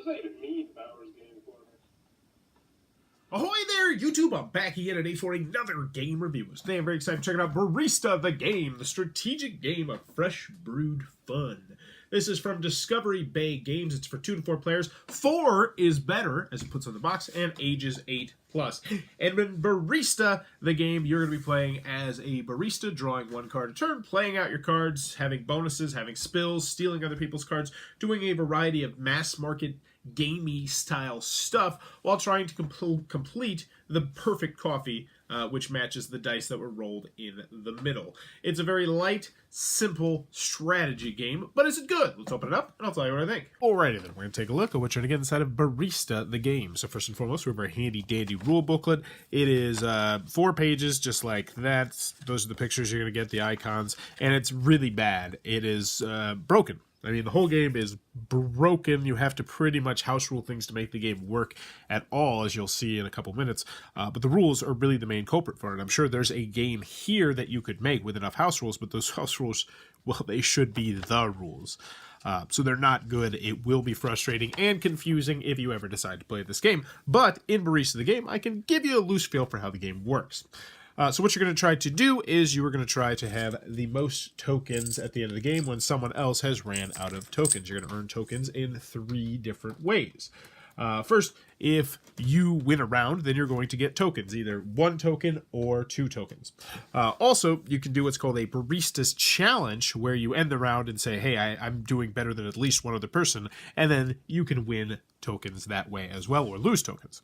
does that even mean, Bowers Game Corner? Ahoy there, YouTube! I'm back again today for another game review. Today I'm very excited to check out Barista the Game, the strategic game of fresh brewed fun. This is from Discovery Bay Games. It's for 2 to 4 players. 4 is better, as it puts on the box, and ages 8+. And in Barista the Game, you're going to be playing as a barista, drawing 1 card a turn, playing out your cards, having bonuses, having spills, stealing other people's cards, doing a variety of mass market gamey style stuff while trying to complete the perfect coffee, which matches the dice that were rolled in the middle. It's a very light, simple strategy game, but is it good? Let's open it up and I'll tell you what I think. Alrighty then, we're going to take a look at what you're going to get inside of Barista the Game. So first and foremost, we have our handy dandy rule booklet. It is 4 pages just like that. Those are the pictures you're going to get, the icons, and it's really bad. It is broken. I mean, the whole game is broken. You have to pretty much house rule things to make the game work at all, as you'll see in a couple minutes. But the rules are really the main culprit for it. I'm sure there's a game here that you could make with enough house rules, but those house rules, well, they should be the rules. So they're not good. It will be frustrating and confusing if you ever decide to play this game. But in Barista the Game, I can give you a loose feel for how the game works. So what you're going to try to do is you are going to try to have the most tokens at the end of the game when someone else has ran out of tokens. You're going to earn tokens in 3 different ways. First, if you win a round, then you're going to get tokens, either 1 token or 2 tokens. Also, you can do what's called a Barista's Challenge, where you end the round and say, hey, I'm doing better than at least one other person, and then you can win tokens that way as well, or lose tokens.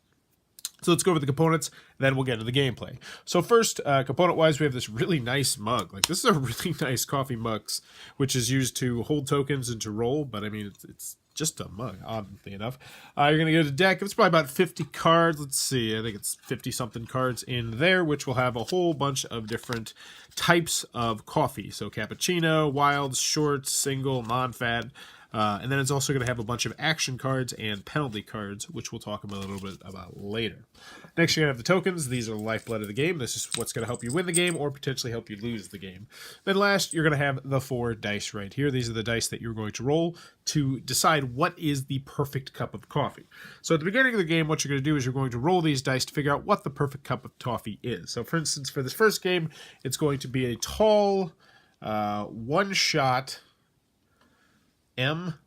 So let's go over the components, then we'll get into the gameplay. So first, component-wise, we have this really nice mug. Like, this is a really nice coffee mug, which is used to hold tokens and to roll, but I mean, it's just a mug, oddly enough. You're going to get a deck. It's probably about 50 cards. Let's see, I think it's 50-something cards in there, which will have a whole bunch of different types of coffee. So cappuccino, wilds, shorts, single, non-fat. And then it's also going to have a bunch of action cards and penalty cards, which we'll talk about a little bit about later. Next, you're going to have the tokens. These are the lifeblood of the game. This is what's going to help you win the game or potentially help you lose the game. Then last, you're going to have the 4 dice right here. These are the dice that you're going to roll to decide what is the perfect cup of coffee. So at the beginning of the game, what you're going to do is you're going to roll these dice to figure out what the perfect cup of coffee is. So for instance, for this first game, it's going to be a tall, 1-shot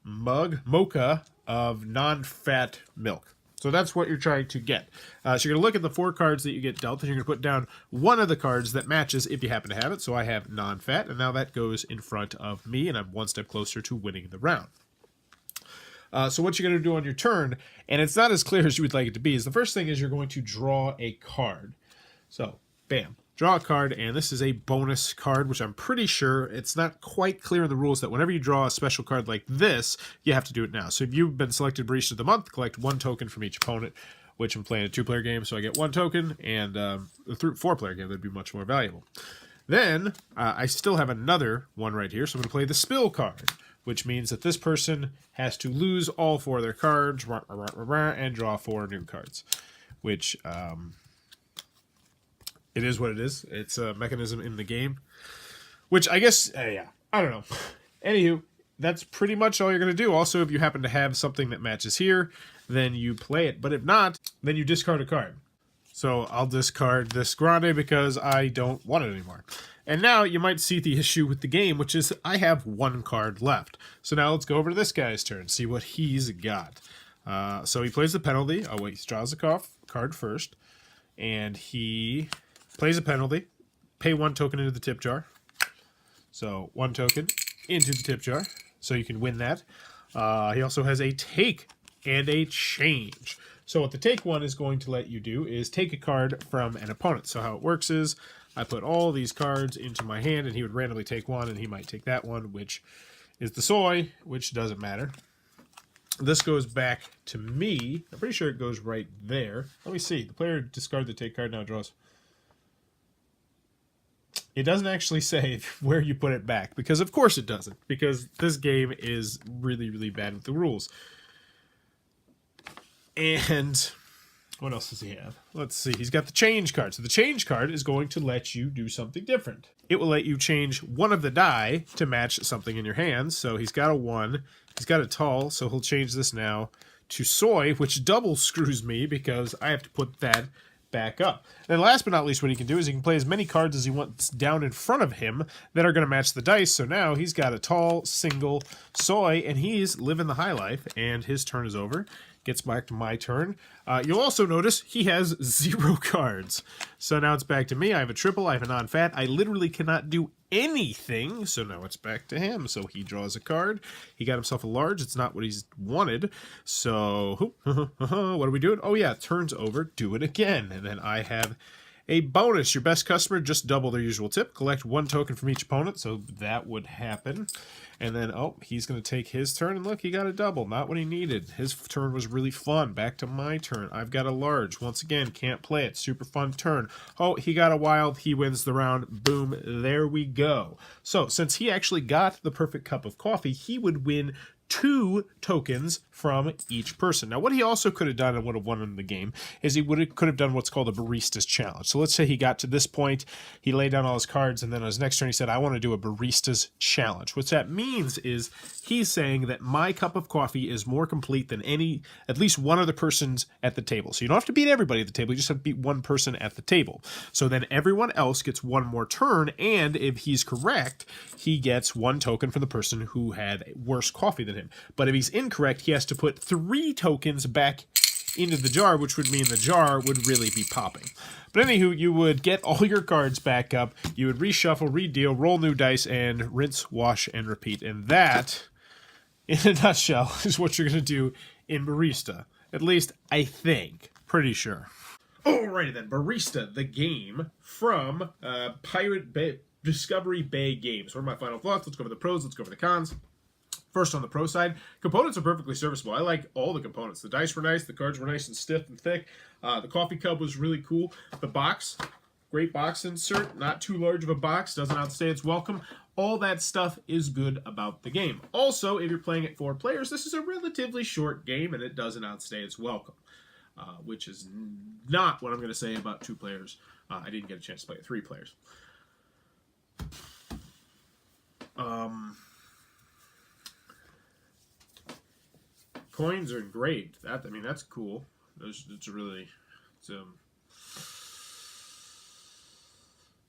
mug mocha of non-fat milk. So that's what you're trying to get. So you're going to look at the 4 cards that you get dealt, and you're going to put down one of the cards that matches if you happen to have it. So I have non-fat, and now that goes in front of me, and I'm 1 step closer to winning the round. So what you're going to do on your turn, and it's not as clear as you would like it to be, is the first thing is you're going to draw a card. So, bam. Draw a card, and this is a bonus card, which I'm pretty sure it's not quite clear in the rules that whenever you draw a special card like this, you have to do it now. So if you've been selected Barista of the Month, collect 1 token from each opponent, which I'm playing a 2-player game, so I get 1 token, and a 4-player game, that'd be much more valuable. Then, I still have another one right here, so I'm going to play the spill card, which means that this person has to lose all 4 of their cards, and draw 4 new cards, which it is what it is. It's a mechanism in the game, which I guess, yeah, I don't know. Anywho, that's pretty much all you're going to do. Also, if you happen to have something that matches here, then you play it. But if not, then you discard a card. So I'll discard this Grande because I don't want it anymore. And now you might see the issue with the game, which is I have 1 card left. So now let's go over to this guy's turn, see what he's got. So he plays the penalty. Oh, wait, he draws a card first. And he plays a penalty, pay 1 token into the tip jar. So 1 token into the tip jar, so you can win that. He also has a take and a change. So what the take one is going to let you do is take a card from an opponent. So how it works is I put all these cards into my hand, and he would randomly take one, and he might take that one, which is the soy, which doesn't matter. This goes back to me. I'm pretty sure it goes right there. Let me see. The player discards the take card, now draws. It doesn't actually say where you put it back, because of course it doesn't, because this game is really, really bad with the rules. And what else does he have? Let's see. He's got the change card. So the change card is going to let you do something different. It will let you change one of the die to match something in your hands. So he's got a 1. He's got a tall, so he'll change this now to soy, which double screws me because I have to put that back up. And last but not least, what he can do is he can play as many cards as he wants down in front of him that are going to match the dice. So now he's got a tall, single soy, and he's living the high life, and his turn is over. Gets back to my turn. You'll also notice he has 0 cards. So now it's back to me. I have a triple. I have a non-fat. I literally cannot do anything. So now it's back to him. So he draws a card. He got himself a large. It's not what he's wanted. So what are we doing? Oh, yeah. Turns over. Do it again. And then I have a bonus. Your best customer, just double their usual tip. Collect 1 token from each opponent. So that would happen. And then, oh, he's going to take his turn. And look, he got a double. Not what he needed. His turn was really fun. Back to my turn. I've got a large. Once again, can't play it. Super fun turn. Oh, he got a wild. He wins the round. Boom. There we go. So, since he actually got the perfect cup of coffee, he would win 2 tokens from each person. Now, what he also could have done and would have won in the game is he could have done what's called a Barista's Challenge. So let's say he got to this point, he laid down all his cards, and then on his next turn he said, I want to do a Barista's Challenge. What that means is he's saying that my cup of coffee is more complete than at least one other person's at the table. So you don't have to beat everybody at the table, you just have to beat one person at the table. So then everyone else gets 1 more turn, and if he's correct, he gets 1 token from the person who had worse coffee than him. But if he's incorrect, he has to put 3 tokens back into the jar, which would mean the jar would really be popping. But anywho, you would get all your cards back up, you would reshuffle, redeal, roll new dice, and rinse, wash, and repeat. And that, in a nutshell, is what you're going to do in Barista. At least, I think. Pretty sure. Alrighty then, Barista, the game from Discovery Bay Games. What are my final thoughts? Let's go over the pros, let's go over the cons. First, on the pro side, components are perfectly serviceable. I like all the components. The dice were nice. The cards were nice and stiff and thick. The coffee cup was really cool. The box, great box insert. Not too large of a box. Doesn't outstay its welcome. All that stuff is good about the game. Also, if you're playing it 4 players, this is a relatively short game, and it doesn't outstay its welcome, which is not what I'm going to say about 2 players. I didn't get a chance to play it 3 players. Coins are engraved. That's cool.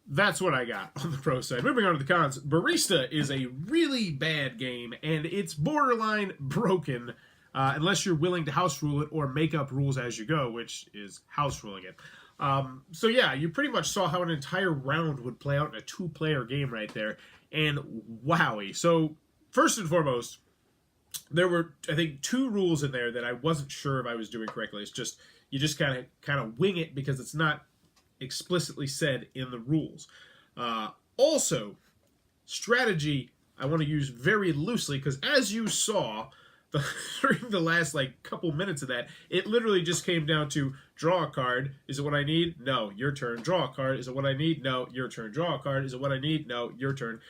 That's what I got on the pro side. Moving on to the cons. Barista is a really bad game, and it's borderline broken unless you're willing to house rule it or make up rules as you go, which is house ruling it. So yeah, you pretty much saw how an entire round would play out in a 2-player game right there, and wowie. So first and foremost, there were, I think, 2 rules in there that I wasn't sure if I was doing correctly. It's just, you just kind of wing it because it's not explicitly said in the rules. Also, strategy I want to use very loosely because as you saw during the last couple minutes of that, it literally just came down to draw a card. Is it what I need? No, your turn. Draw a card. Is it what I need? No, your turn. Draw a card. Is it what I need? No, your turn.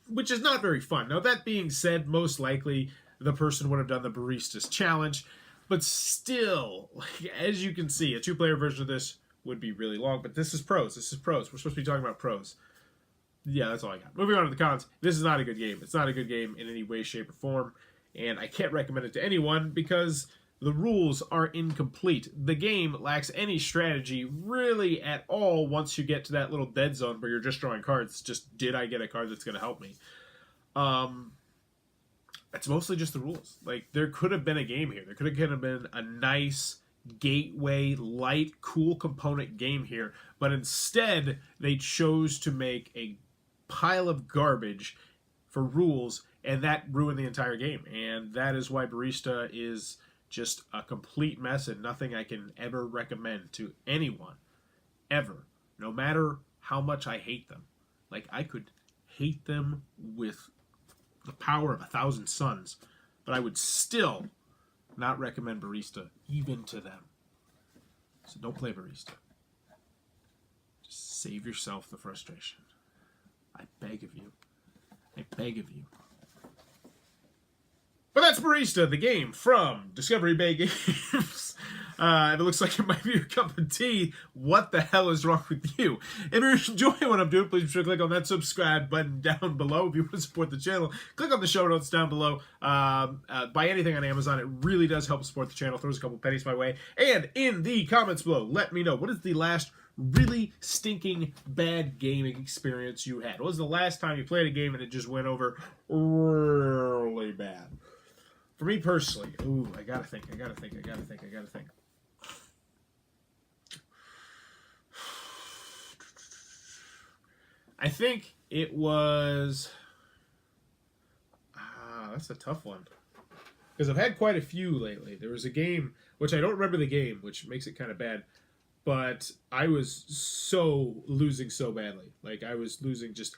Which is not very fun. Now, that being said, most likely the person would have done the Barista's Challenge, but still, as you can see, a 2-player version of this would be really long, but this is pros. This is pros. We're supposed to be talking about pros. Yeah, that's all I got. Moving on to the cons. This is not a good game. It's not a good game in any way, shape, or form, and I can't recommend it to anyone because the rules are incomplete. The game lacks any strategy really at all once you get to that little dead zone where you're just drawing cards. It's just, did I get a card that's going to help me? It's mostly just the rules. There could have been a game here. There could have been a nice gateway, light, cool component game here, but instead they chose to make a pile of garbage for rules, and that ruined the entire game. And that is why Barista is just a complete mess and nothing I can ever recommend to anyone, ever, no matter how much I hate them. I could hate them with the power of 1,000 suns, but I would still not recommend Barista even to them. So don't play Barista. Just save yourself the frustration. I beg of you. I beg of you. But that's Barista, the game from Discovery Bay Games. If it looks like it might be your cup of tea, what the hell is wrong with you? If you're enjoying what I'm doing, please be sure to click on that subscribe button down below. If you want to support the channel, click on the show notes down below. Buy anything on Amazon. It really does help support the channel. Throws a couple pennies my way. And in the comments below, let me know, what is the last really stinking bad gaming experience you had? What was the last time you played a game and it just went over really bad? For me personally, ooh, I gotta think. I think it was... that's a tough one. Because I've had quite a few lately. There was a game, which I don't remember the game, which makes it kind of bad, but I was losing so badly. Like, I was losing just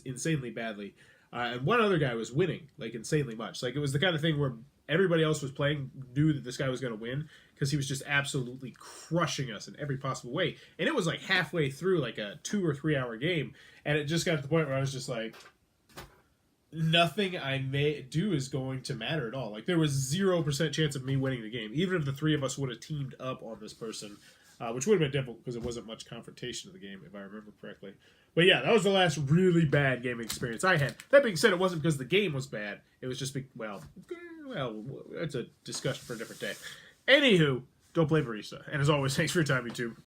insanely badly. And one other guy was winning, like, insanely much. Like, it was the kind of thing where everybody else was playing, knew that this guy was going to win, because he was just absolutely crushing us in every possible way. And it was, like, halfway through, like, a 2 or 3 hour game, and it just got to the point where I was just like, nothing I may do is going to matter at all. Like, there was 0% chance of me winning the game, even if the 3 of us would have teamed up on this person, which would have been difficult because it wasn't much confrontation of the game, if I remember correctly. But yeah, that was the last really bad gaming experience I had. That being said, it wasn't because the game was bad. It was just, well, it's a discussion for a different day. Anywho, don't play Barista. And as always, thanks for your time, YouTube.